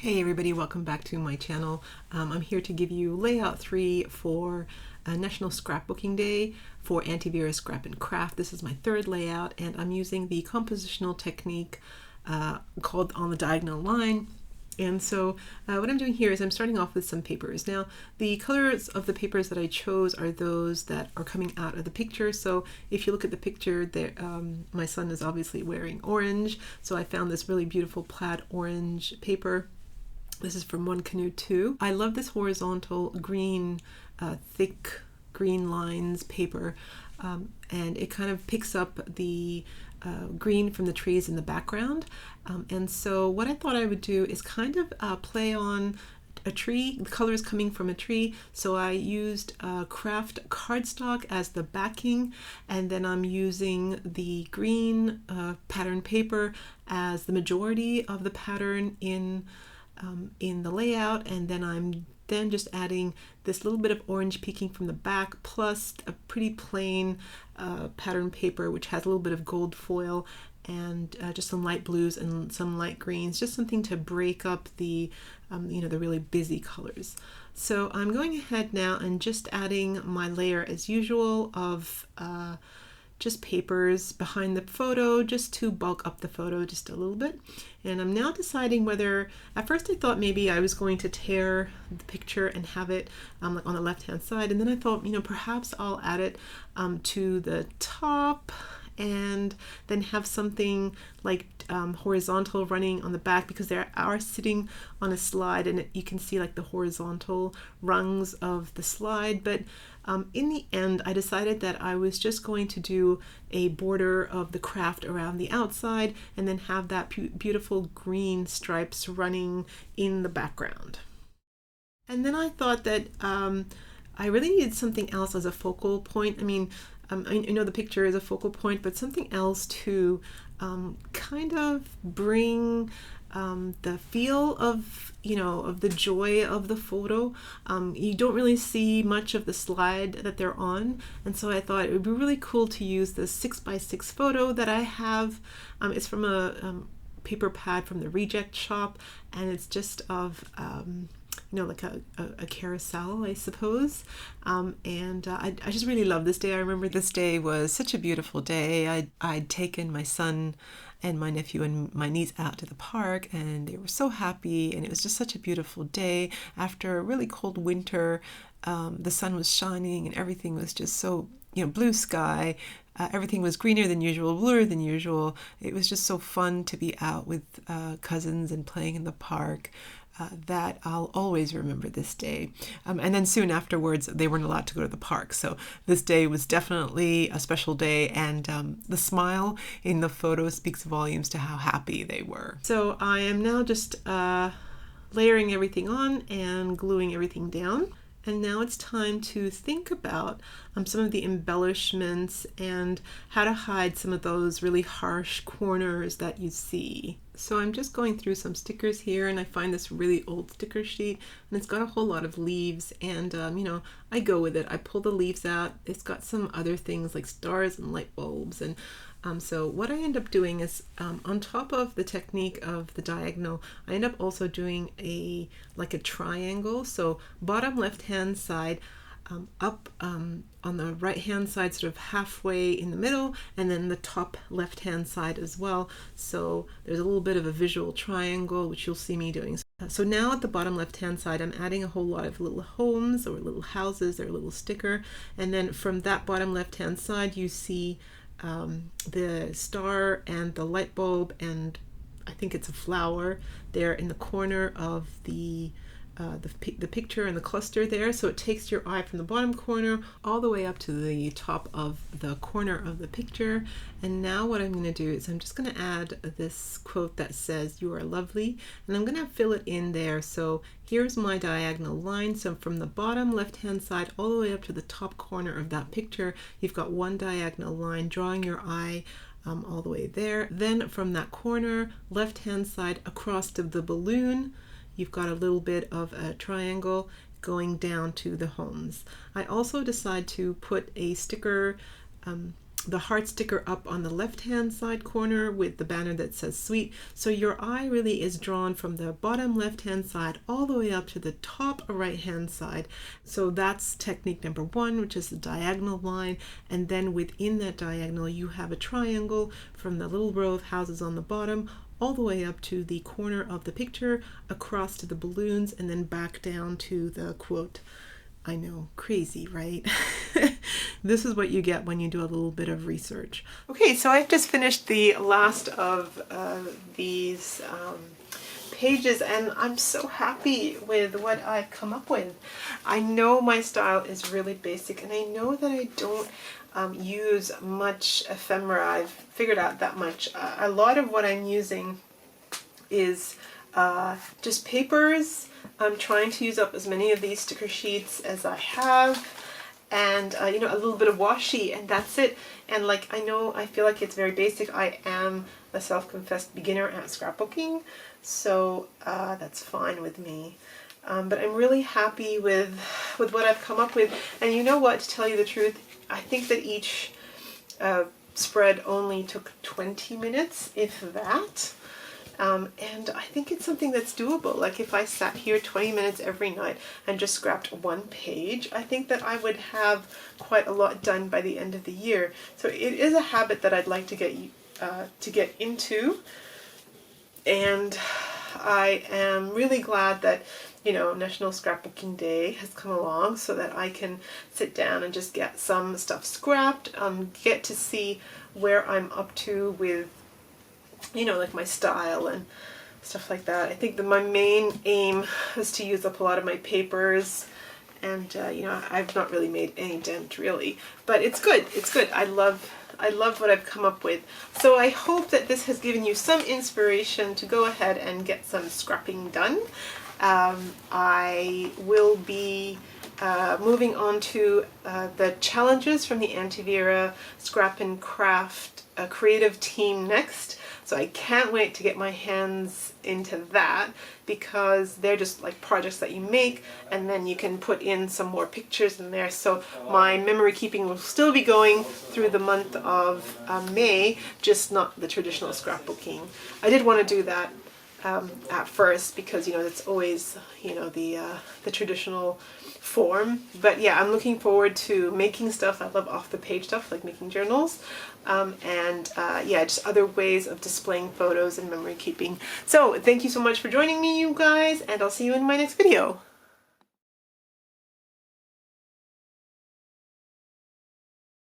Hey everybody, welcome back to my channel. I'm here to give you layout 3 for National Scrapbooking Day for Aunty Vera Scrap and Craft. This is my third layout and I'm using the compositional technique called on the diagonal line. And so what I'm doing here is I'm starting off with some papers. Now the colors of the papers that I chose are those that are coming out of the picture. So if you look at the picture there, my son is obviously wearing orange. So I found this really beautiful plaid orange paper. This is from One Canoe 2. I love this horizontal green, thick green lines paper, and it kind of picks up the green from the trees in the background. And so what I thought I would do is kind of play on a tree, the colors coming from a tree. So I used craft cardstock as the backing, and then I'm using the green pattern paper as the majority of the pattern in the layout, and then I'm just adding this little bit of orange peeking from the back, plus a pretty plain pattern paper which has a little bit of gold foil and just some light blues and some light greens, just something to break up the the really busy colors. So I'm going ahead now and just adding my layer as usual of just papers behind the photo, just to bulk up the photo just a little bit. And I'm now deciding whether, at first I thought maybe I was going to tear the picture and have it like on the left hand side, and then I thought, perhaps I'll add it to the top and then have something like horizontal running on the back, because they are sitting on a slide and you can see like the horizontal rungs of the slide. But in the end I decided that I was just going to do a border of the craft around the outside and then have that beautiful green stripes running in the background. And then I thought that I really needed something else as a focal point. I know the picture is a focal point, but something else to kind of bring the feel of the joy of the photo. You don't really see much of the slide that they're on, and so I thought it would be really cool to use this 6x6 photo that I have. It's from a paper pad from the Reject Shop, and it's just of like a carousel, I suppose. I just really love this day. I remember this day was such a beautiful day. I'd taken my son and my nephew and my niece out to the park, and they were so happy, and it was just such a beautiful day. After a really cold winter, the sun was shining and everything was just so, blue sky. Everything was greener than usual, bluer than usual. It was just so fun to be out with cousins and playing in the park. That I'll always remember this day. And then soon afterwards, they weren't allowed to go to the park. So this day was definitely a special day, and the smile in the photo speaks volumes to how happy they were. So I am now just layering everything on and gluing everything down. And now it's time to think about some of the embellishments and how to hide some of those really harsh corners that you see. So I'm just going through some stickers here, and I find this really old sticker sheet, and it's got a whole lot of leaves, and I go with it. I pull the leaves out. It's got some other things like stars and light bulbs, and so what I end up doing is on top of the technique of the diagonal, I end up also doing like a triangle. So bottom left hand side, up on the right hand side, sort of halfway in the middle, and then the top left hand side as well. So there's a little bit of a visual triangle, which you'll see me doing. So now at the bottom left hand side, I'm adding a whole lot of little homes or little houses, they're a little sticker, and then from that bottom left hand side you see the star and the light bulb, and I think it's a flower there in the corner of the picture and the cluster there. So it takes your eye from the bottom corner all the way up to the top of the corner of the picture. And now what I'm going to do is I'm just going to add this quote that says, "You are lovely," and I'm going to fill it in there. So here's my diagonal line. So from the bottom left hand side all the way up to the top corner of that picture, you've got one diagonal line, drawing your eye all the way there. Then from that corner left hand side across to the balloon, you've got a little bit of a triangle going down to the homes. I also decide to put a sticker the heart sticker up on the left hand side corner with the banner that says sweet. So your eye really is drawn from the bottom left hand side all the way up to the top right hand side. So that's technique number one, which is the diagonal line, and then within that diagonal you have a triangle from the little row of houses on the bottom all the way up to the corner of the picture, across to the balloons, and then back down to the quote. I know, crazy, right? This is what you get when you do a little bit of research. Okay, so I've just finished the last of these pages, and I'm so happy with what I've come up with. I know my style is really basic, and I know that I don't use much ephemera. I've figured out that much. A lot of what I'm using is just papers. I'm trying to use up as many of these sticker sheets as I have, and you know, a little bit of washi, and that's it. And like, I feel like it's very basic. I am a self-confessed beginner at scrapbooking, so that's fine with me. But I'm really happy with what I've come up with. And you know what, to tell you the truth, I think that each spread only took 20 minutes, if that. And I think it's something that's doable. Like if I sat here 20 minutes every night and just scrapped one page, I think that I would have quite a lot done by the end of the year. So it is a habit that I'd like to get into, and I am really glad that, you know, National Scrapbooking Day has come along so that I can sit down and just get some stuff scrapped, get to see where I'm up to with, you know, like my style and stuff like that. I think that my main aim is to use up a lot of my papers, and you know, I've not really made any dent really, but it's good. It's good. I love what I've come up with. So I hope that this has given you some inspiration to go ahead and get some scrapping done. I will be moving on to the challenges from the Aunty Vera Scrap and Craft creative team next. So I can't wait to get my hands into that, because they're just like projects that you make and then you can put in some more pictures in there. So my memory keeping will still be going through the month of May, just not the traditional scrapbooking. I did want to do that at first because, you know, it's always, you know, the traditional form. But yeah, I'm looking forward to making stuff. I love off the page stuff, like making journals, and yeah, just other ways of displaying photos and memory keeping. So thank you so much for joining me, you guys, and I'll see you in my next video.